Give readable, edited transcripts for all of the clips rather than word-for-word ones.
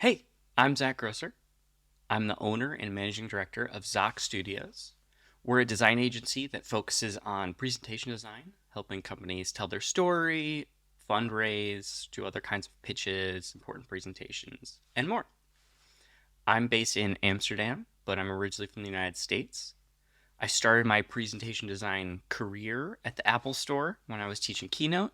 Hey, I'm Zach Grosser. I'm the owner and managing director of Zacht Studios. We're a design agency that focuses on presentation design, helping companies tell their story, fundraise, do other kinds of pitches, important presentations, and more. I'm based in Amsterdam, but I'm originally from the United States. I started my presentation design career at the Apple Store when I was teaching Keynote.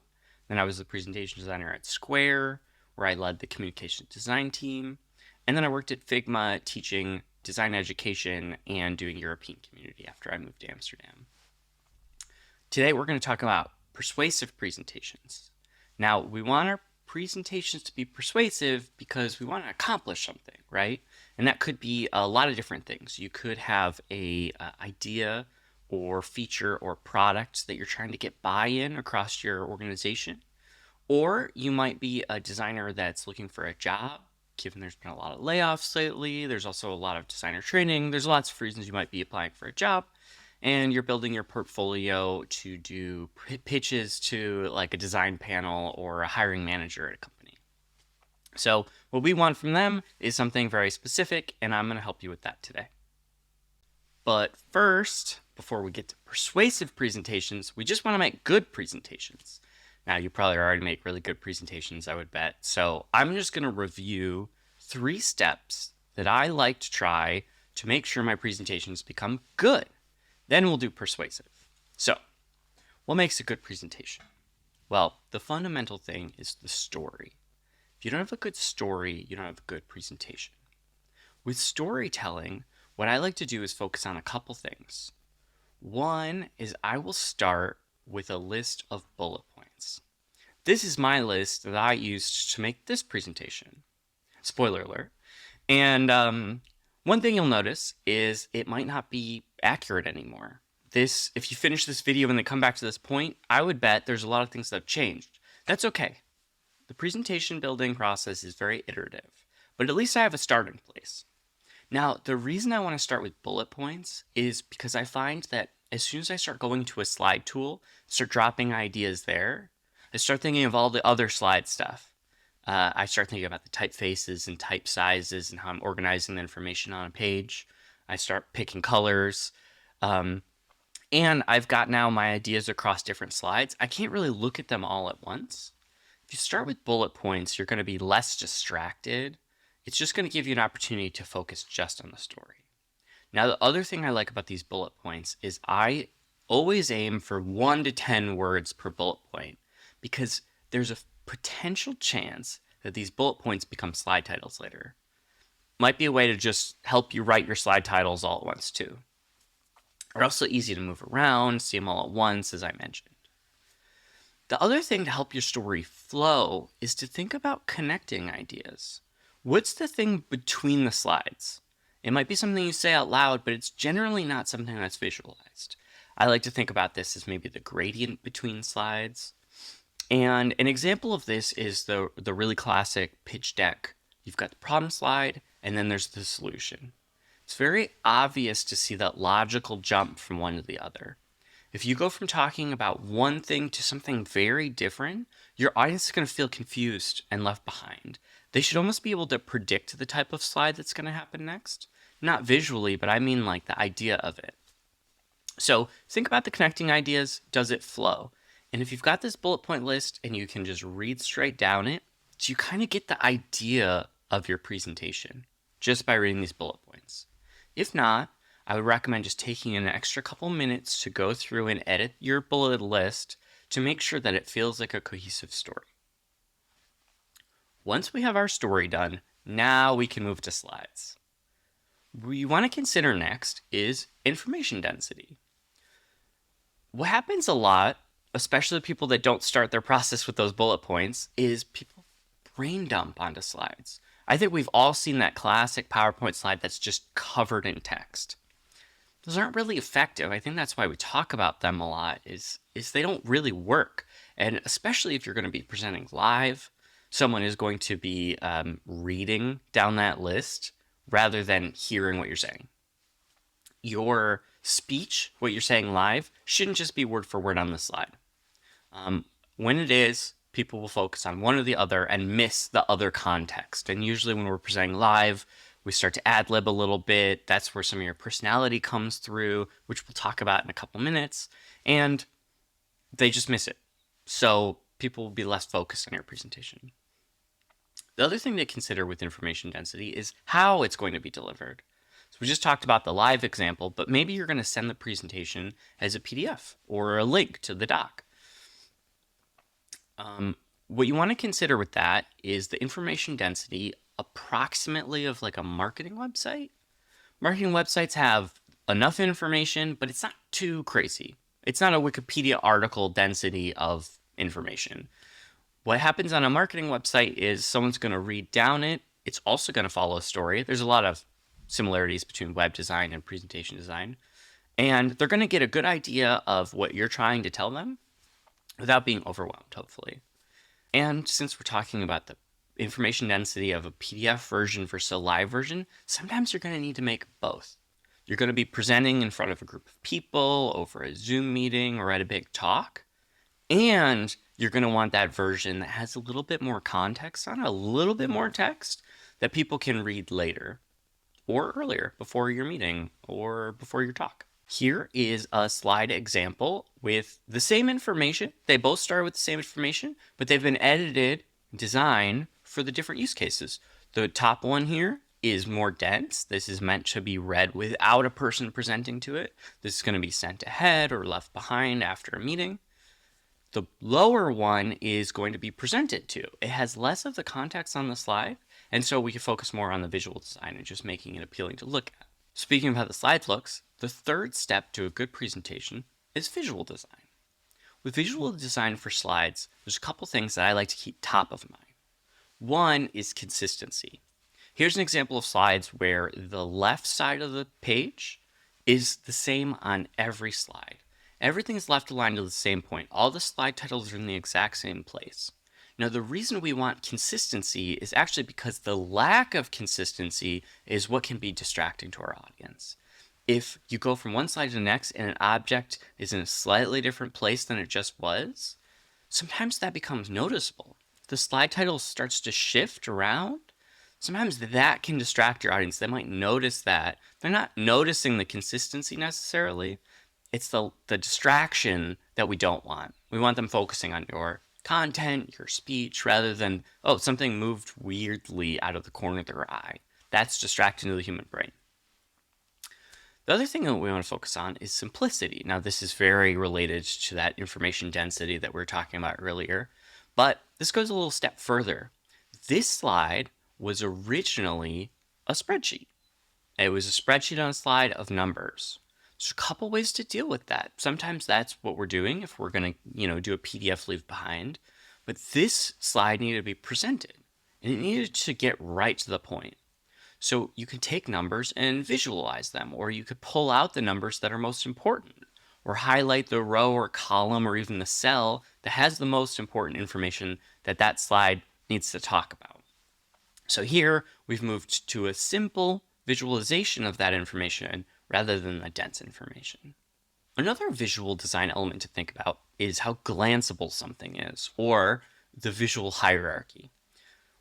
Then I was the presentation designer at Square, where I led the communication design team. And then I worked at Figma teaching design education and doing European community after I moved to Amsterdam. Today we're going to talk about persuasive presentations. Now, we want our presentations to be persuasive because we want to accomplish something, right? And that could be a lot of different things. You could have a idea or feature or product that you're trying to get buy-in across your organization. Or you might be a designer that's looking for a job, given there's been a lot of layoffs lately. There's also a lot of designer training. There's lots of reasons you might be applying for a job. And you're building your portfolio to do pitches to like a design panel or a hiring manager at a company. So what we want from them is something very specific, and I'm going to help you with that today. But first, before we get to persuasive presentations, we just want to make good presentations. Now, you probably already make really good presentations, I would bet. So I'm just going to review 3 steps that I like to try to make sure my presentations become good. Then we'll do persuasive. So, what makes a good presentation? Well, the fundamental thing is the story. If you don't have a good story, you don't have a good presentation. With storytelling, what I like to do is focus on a couple things. One is I will start with a list of bullet points. This is my list that I used to make this presentation. Spoiler alert. And one thing you'll notice is it might not be accurate anymore. If you finish this video and then come back to this point, I would bet there's a lot of things that have changed. That's okay. The presentation building process is very iterative, but at least I have a starting place. Now, the reason I want to start with bullet points is because I find that as soon as I start going to a slide tool, start dropping ideas there, I start thinking of all the other slide stuff. I start thinking about the typefaces and type sizes and how I'm organizing the information on a page. I start picking colors. And I've got now my ideas across different slides. I can't really look at them all at once. If you start with bullet points, you're going to be less distracted. It's just going to give you an opportunity to focus just on the story. Now, the other thing I like about these bullet points is I always aim for 1 to 10 words per bullet point because there's a potential chance that these bullet points become slide titles later. Might be a way to just help you write your slide titles all at once too. They're also easy to move around, see them all at once, as I mentioned. The other thing to help your story flow is to think about connecting ideas. What's the thing between the slides? It might be something you say out loud, but it's generally not something that's visualized. I like to think about this as maybe the gradient between slides. And an example of this is the really classic pitch deck. You've got the problem slide, and then there's the solution. It's very obvious to see that logical jump from one to the other. If you go from talking about one thing to something very different, your audience is going to feel confused and left behind. They should almost be able to predict the type of slide that's going to happen next. Not visually, but I mean like the idea of it. So think about the connecting ideas. Does it flow? And if you've got this bullet point list and you can just read straight down it, you kind of get the idea of your presentation just by reading these bullet points. If not, I would recommend just taking an extra couple minutes to go through and edit your bullet list to make sure that it feels like a cohesive story. Once we have our story done, now we can move to slides. What we want to consider next is information density. What happens a lot, especially people that don't start their process with those bullet points, is people brain dump onto slides. I think we've all seen that classic PowerPoint slide that's just covered in text. Those aren't really effective. I think that's why we talk about them a lot, is they don't really work. And especially if you're going to be presenting live, someone is going to be reading down that list rather than hearing what you're saying. Your speech, what you're saying live, shouldn't just be word for word on the slide. When it is, people will focus on one or the other and miss the other context. And usually when we're presenting live, we start to ad lib a little bit. That's where some of your personality comes through, which we'll talk about in a couple minutes. And they just miss it. So people will be less focused on your presentation. The other thing to consider with information density is how it's going to be delivered. So we just talked about the live example, but maybe you're going to send the presentation as a PDF or a link to the doc. What you want to consider with that is the information density approximately of like a marketing website. Marketing websites have enough information, but it's not too crazy. It's not a Wikipedia article density of information. What happens on a marketing website is someone's going to read down it. It's also going to follow a story. There's a lot of similarities between web design and presentation design. And they're going to get a good idea of what you're trying to tell them without being overwhelmed, hopefully. And since we're talking about the information density of a PDF version versus a live version, sometimes you're going to need to make both. You're going to be presenting in front of a group of people over a Zoom meeting or at a big talk. And you're going to want that version that has a little bit more context on it, a little bit more text that people can read later or earlier before your meeting or before your talk. Here is a slide example with the same information. They both start with the same information, but they've been edited, designed for the different use cases. The top one here is more dense. This is meant to be read without a person presenting to it. This is going to be sent ahead or left behind after a meeting. The lower one is going to be presented to. It has less of the context on the slide, and so we can focus more on the visual design and just making it appealing to look at. Speaking of how the slide looks, the third step to a good presentation is visual design. With visual design for slides, there's a couple things that I like to keep top of mind. One is consistency. Here's an example of slides where the left side of the page is the same on every slide. Everything's left aligned to the same point. All the slide titles are in the exact same place. Now, the reason we want consistency is actually because the lack of consistency is what can be distracting to our audience. If you go from one slide to the next and an object is in a slightly different place than it just was, sometimes that becomes noticeable. The slide title starts to shift around. Sometimes that can distract your audience. They might notice that. They're not noticing the consistency necessarily. It's the distraction that we don't want. We want them focusing on your content, your speech, rather than, oh, something moved weirdly out of the corner of their eye. That's distracting to the human brain. The other thing that we want to focus on is simplicity. Now, this is very related to that information density that we were talking about earlier, but this goes a little step further. This slide was originally a spreadsheet. It was a spreadsheet on a slide of numbers. There's a couple ways to deal with that. Sometimes that's what we're doing if we're going to, do a PDF leave behind. But this slide needed to be presented, and it needed to get right to the point. So you can take numbers and visualize them, or you could pull out the numbers that are most important, or highlight the row or column or even the cell that has the most important information that slide needs to talk about. So here we've moved to a simple visualization of that information rather than the dense information. Another visual design element to think about is how glanceable something is, or the visual hierarchy.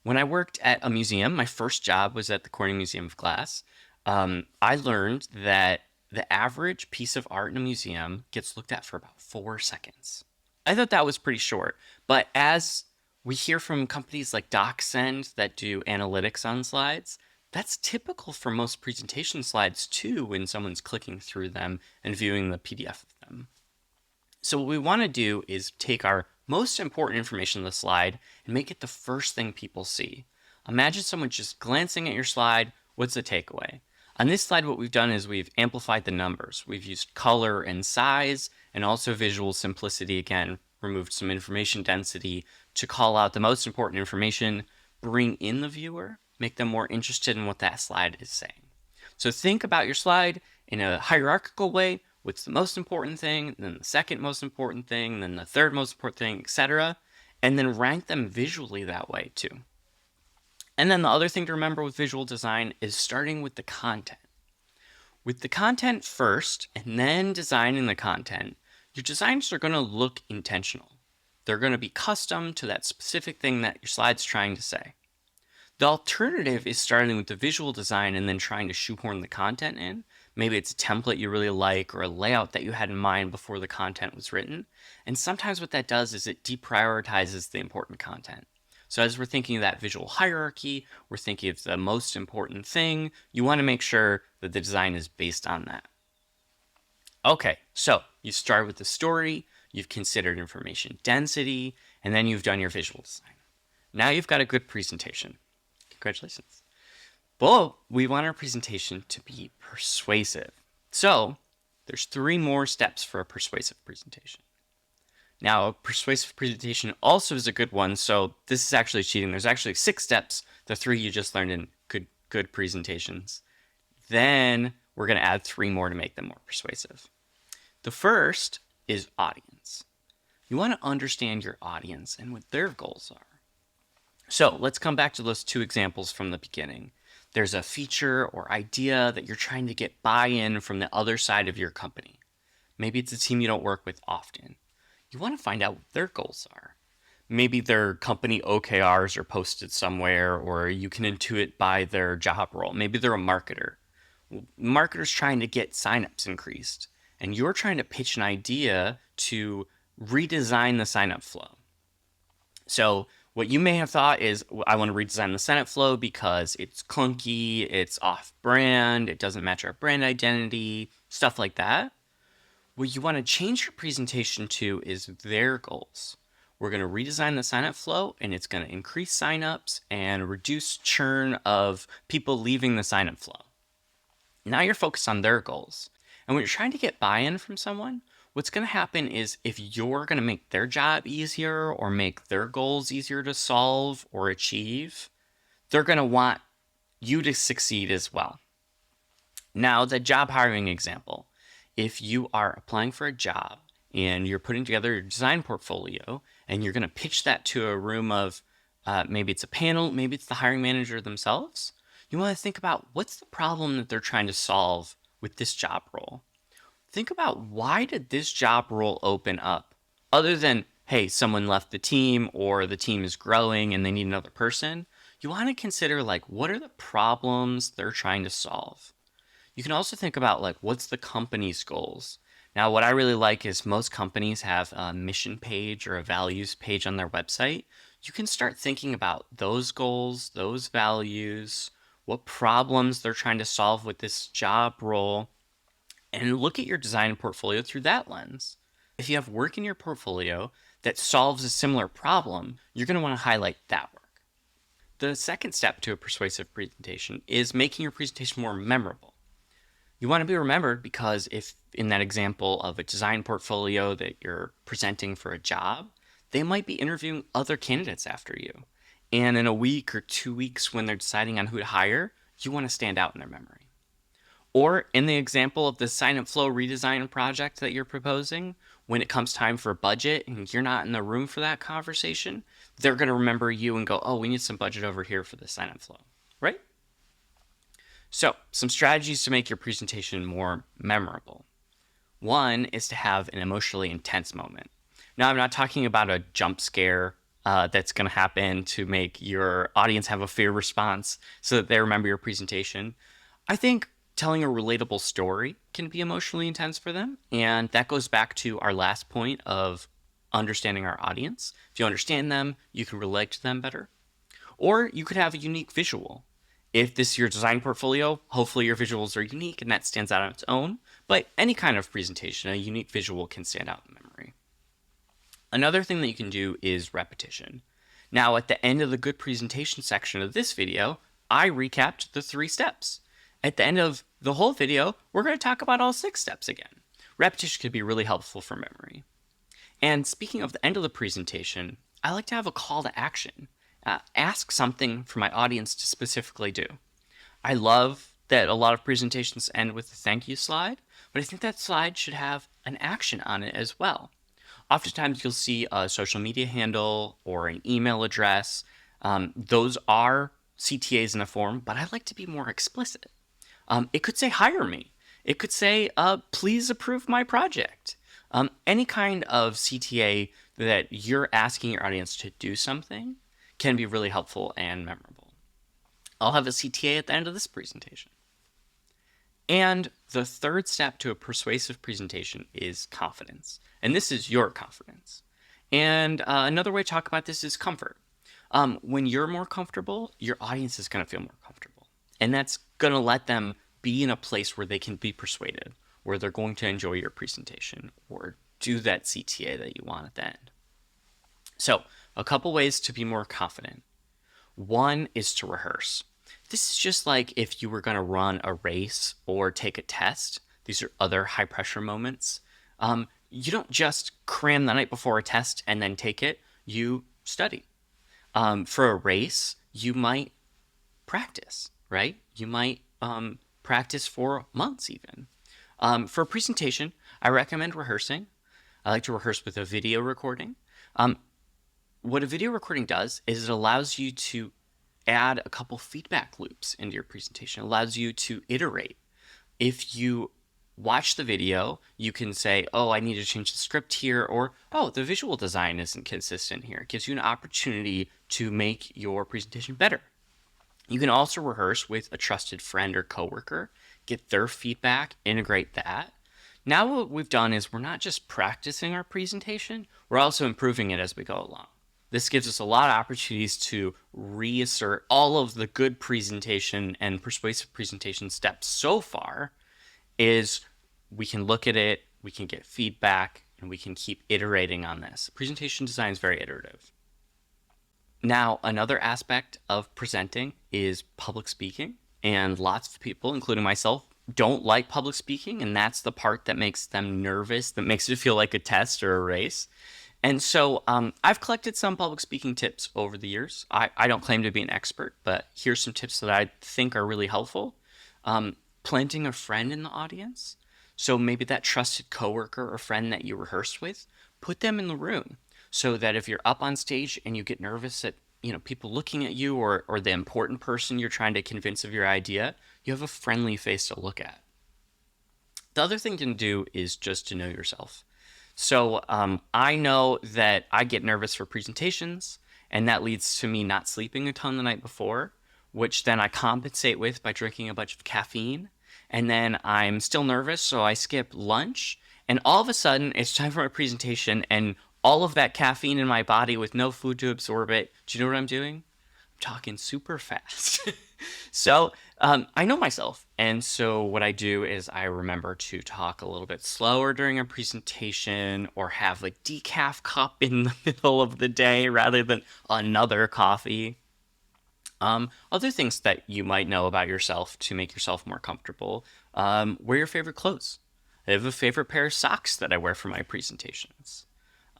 When I worked at a museum, my first job was at the Corning Museum of Glass. I learned that the average piece of art in a museum gets looked at for about 4 seconds. I thought that was pretty short, but as we hear from companies like DocSend that do analytics on slides, that's typical for most presentation slides too when someone's clicking through them and viewing the PDF of them. So what we want to do is take our most important information on the slide and make it the first thing people see. Imagine someone just glancing at your slide. What's the takeaway? On this slide, what we've done is we've amplified the numbers. We've used color and size and also visual simplicity. Again, removed some information density to call out the most important information, bring in the viewer, make them more interested in what that slide is saying. So think about your slide in a hierarchical way. What's the most important thing, then the second most important thing, then the third most important thing, etc. And then rank them visually that way too. And then the other thing to remember with visual design is starting with the content. With the content first and then designing the content, your designs are going to look intentional. They're going to be custom to that specific thing that your slide's trying to say. The alternative is starting with the visual design and then trying to shoehorn the content in. Maybe it's a template you really like or a layout that you had in mind before the content was written. And sometimes what that does is it deprioritizes the important content. So as we're thinking of that visual hierarchy, we're thinking of the most important thing. You want to make sure that the design is based on that. Okay, so you start with the story, you've considered information density, and then you've done your visual design. Now you've got a good presentation. Congratulations. But we want our presentation to be persuasive. So there's 3 more steps for a persuasive presentation. Now, a persuasive presentation also is a good one, so this is actually cheating. There's actually 6 steps, the 3 you just learned in good presentations. Then we're going to add 3 more to make them more persuasive. The first is audience. You want to understand your audience and what their goals are. So let's come back to those 2 examples from the beginning. There's a feature or idea that you're trying to get buy-in from the other side of your company. Maybe it's a team you don't work with often. You want to find out what their goals are. Maybe their company OKRs are posted somewhere, or you can intuit by their job role. Maybe they're a marketer. Marketers trying to get signups increased, and you're trying to pitch an idea to redesign the signup flow. So what you may have thought is, I want to redesign the signup flow because it's clunky, it's off-brand, it doesn't match our brand identity, stuff like that. What you want to change your presentation to is their goals. We're going to redesign the signup flow, and it's going to increase signups and reduce churn of people leaving the signup flow. Now you're focused on their goals. And when you're trying to get buy-in from someone, what's going to happen is if you're going to make their job easier or make their goals easier to solve or achieve, they're going to want you to succeed as well. Now, the job hiring example. If you are applying for a job and you're putting together your design portfolio and you're going to pitch that to a room of maybe it's a panel, maybe it's the hiring manager themselves, you want to think about what's the problem that they're trying to solve with this job role. Think about, why did this job role open up? Other than, hey, someone left the team or the team is growing and they need another person, you want to consider, like, what are the problems they're trying to solve? You can also think about, like, what's the company's goals? Now, what I really like is most companies have a mission page or a values page on their website. You can start thinking about those goals, those values, what problems they're trying to solve with this job role, and look at your design portfolio through that lens. If you have work in your portfolio that solves a similar problem, you're going to want to highlight that work. The second step to a persuasive presentation is making your presentation more memorable. You want to be remembered because if in that example of a design portfolio that you're presenting for a job, they might be interviewing other candidates after you. And in a week or 2 weeks when they're deciding on who to hire, you want to stand out in their memory. Or in the example of the sign-up flow redesign project that you're proposing, when it comes time for budget and you're not in the room for that conversation, they're going to remember you and go, oh, we need some budget over here for the sign-up flow, right? So, some strategies to make your presentation more memorable. One is to have an emotionally intense moment. Now, I'm not talking about a jump scare that's going to happen to make your audience have a fear response so that they remember your presentation. I think telling a relatable story can be emotionally intense for them, and that goes back to our last point of understanding our audience. If you understand them, you can relate to them better. Or you could have a unique visual. If this is your design portfolio, hopefully your visuals are unique and that stands out on its own. But any kind of presentation, a unique visual can stand out in memory. Another thing that you can do is repetition. Now, at the end of the good presentation section of this video, I recapped the 3 steps. At the end of the whole video, we're going to talk about all 6 steps again. Repetition could be really helpful for memory. And speaking of the end of the presentation, I like to have a call to action. Ask something for my audience to specifically do. I love that a lot of presentations end with a thank you slide, but I think that slide should have an action on it as well. Oftentimes you'll see a social media handle or an email address. Those are CTAs in a form, but I like to be more explicit. It could say, hire me. It could say, please approve my project. Any kind of CTA that you're asking your audience to do something can be really helpful and memorable. I'll have a CTA at the end of this presentation. And the third step to a persuasive presentation is confidence. And this is your confidence. And another way to talk about this is comfort. When you're more comfortable, your audience is going to feel more comfortable. And that's going to let them be in a place where they can be persuaded, where they're going to enjoy your presentation or do that CTA that you want at the end. So, a couple ways to be more confident. One is to rehearse. This is just like if you were going to run a race or take a test. These are other high pressure moments. You don't just cram the night before a test and then take it. You study. For a race, you might practice, right? You might practice for months even. For a presentation, I recommend rehearsing. I like to rehearse with a video recording. What a video recording does is it allows you to add a couple feedback loops into your presentation. It allows you to iterate. If you watch the video, you can say, oh, I need to change the script here, or, oh, the visual design isn't consistent here. It gives you an opportunity to make your presentation better. You can also rehearse with a trusted friend or coworker, get their feedback, integrate that. Now what we've done is we're not just practicing our presentation, we're also improving it as we go along. This gives us a lot of opportunities to reassert all of the good presentation and persuasive presentation steps so far. Is we can look at it, we can get feedback, and we can keep iterating on this. Presentation design is very iterative. Now, another aspect of presenting is public speaking, and lots of people, including myself, don't like public speaking, and that's the part that makes them nervous, that makes it feel like a test or a race. And so I've collected some public speaking tips over the years. I don't claim to be an expert, but here's some tips that I think are really helpful. Planting a friend in the audience. So maybe that trusted coworker or friend that you rehearsed with, put them in the room so that if you're up on stage and you get nervous at people looking at you or the important person you're trying to convince of your idea, you have a friendly face to look at. The other thing you can do is just to know yourself. So I know that I get nervous for presentations, and that leads to me not sleeping a ton the night before, which then I compensate with by drinking a bunch of caffeine. And then I'm still nervous, so I skip lunch. And all of a sudden, it's time for my presentation, and all of that caffeine in my body with no food to absorb it. Do you know what I'm doing? I'm talking super fast. So I know myself. And so what I do is I remember to talk a little bit slower during a presentation or have like decaf cup in the middle of the day rather than another coffee. Other things that you might know about yourself to make yourself more comfortable. Wear your favorite clothes. I have a favorite pair of socks that I wear for my presentations.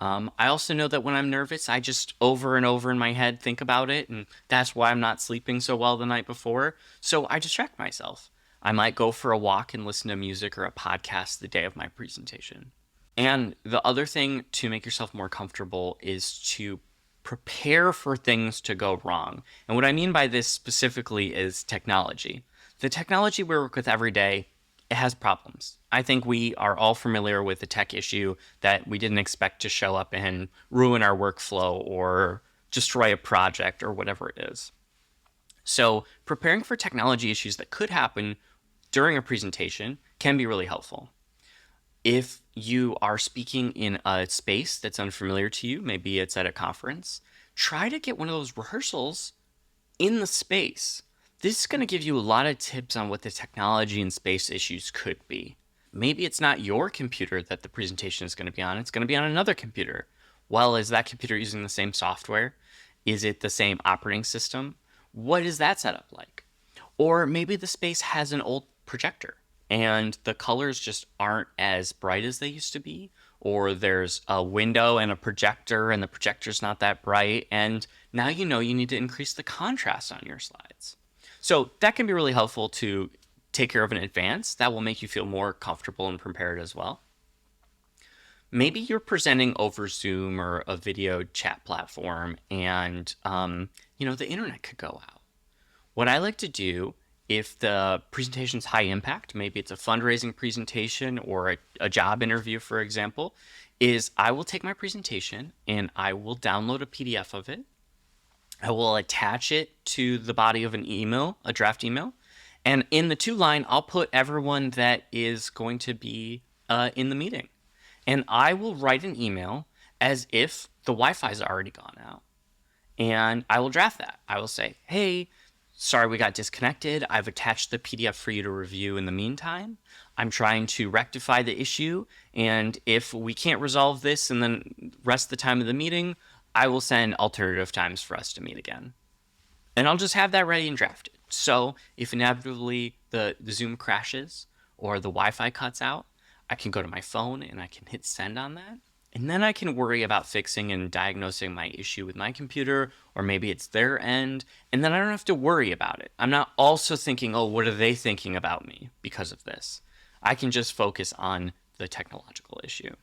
I also know that when I'm nervous, I just over and over in my head think about it, and that's why I'm not sleeping so well the night before. So I distract myself. I might go for a walk and listen to music or a podcast the day of my presentation. And the other thing to make yourself more comfortable is to prepare for things to go wrong. And what I mean by this specifically is technology. The technology we work with every day, it has problems. I think we are all familiar with a tech issue that we didn't expect to show up and ruin our workflow or destroy a project or whatever it is. So preparing for technology issues that could happen during a presentation can be really helpful. If you are speaking in a space that's unfamiliar to you, maybe it's at a conference, try to get one of those rehearsals in the space. This is going to give you a lot of tips on what the technology and space issues could be. Maybe it's not your computer that the presentation is going to be on. It's going to be on another computer. Well, is that computer using the same software? Is it the same operating system? What is that setup like? Or maybe the space has an old projector and the colors just aren't as bright as they used to be. Or there's a window and a projector and the projector's not that bright. And now you know you need to increase the contrast on your slides. So that can be really helpful to take care of in advance. That will make you feel more comfortable and prepared as well. Maybe you're presenting over Zoom or a video chat platform and, the internet could go out. What I like to do If the presentation's high impact, maybe it's a fundraising presentation or a job interview, for example, is I will take my presentation and I will download a PDF of it. I will attach it to the body of an email, a draft email. And in the to line, I'll put everyone that is going to be in the meeting. And I will write an email as if the Wi-Fi's already gone out. And I will draft that. I will say, hey, sorry we got disconnected. I've attached the PDF for you to review in the meantime. I'm trying to rectify the issue. And if we can't resolve this in the rest of the time of the meeting, I will send alternative times for us to meet again. And I'll just have that ready and drafted. So if inevitably the Zoom crashes or the Wi-Fi cuts out, I can go to my phone and I can hit send on that. And then I can worry about fixing and diagnosing my issue with my computer, or maybe it's their end. And then I don't have to worry about it. I'm not also thinking, oh, what are they thinking about me because of this? I can just focus on the technological issue.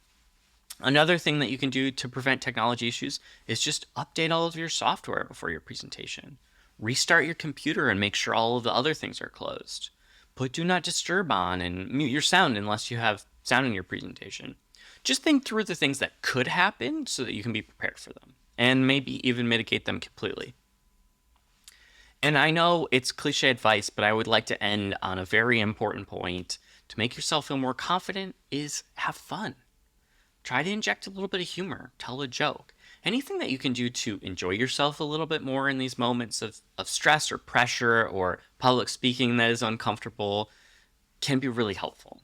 Another thing that you can do to prevent technology issues is just update all of your software before your presentation. Restart your computer and make sure all of the other things are closed. Put do not disturb on and mute your sound unless you have sound in your presentation. Just think through the things that could happen so that you can be prepared for them and maybe even mitigate them completely. And I know it's cliche advice, but I would like to end on a very important point. To make yourself feel more confident is have fun. Try to inject a little bit of humor, tell a joke. Anything that you can do to enjoy yourself a little bit more in these moments of stress or pressure or public speaking that is uncomfortable can be really helpful.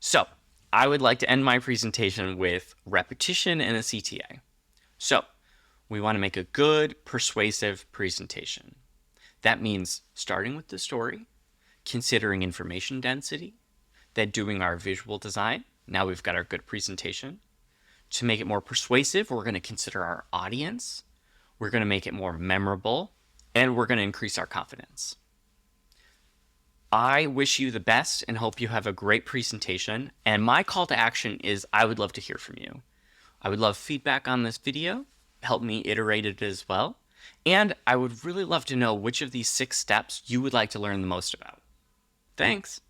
So, I would like to end my presentation with repetition and a CTA. So, we want to make a good, persuasive presentation. That means starting with the story, considering information density, then doing our visual design. Now we've got our good presentation. To make it more persuasive, we're going to consider our audience. We're going to make it more memorable, and we're going to increase our confidence. I wish you the best and hope you have a great presentation. And my call to action is I would love to hear from you. I would love feedback on this video. Help me iterate it as well. And I would really love to know which of these 6 steps you would like to learn the most about. Thanks.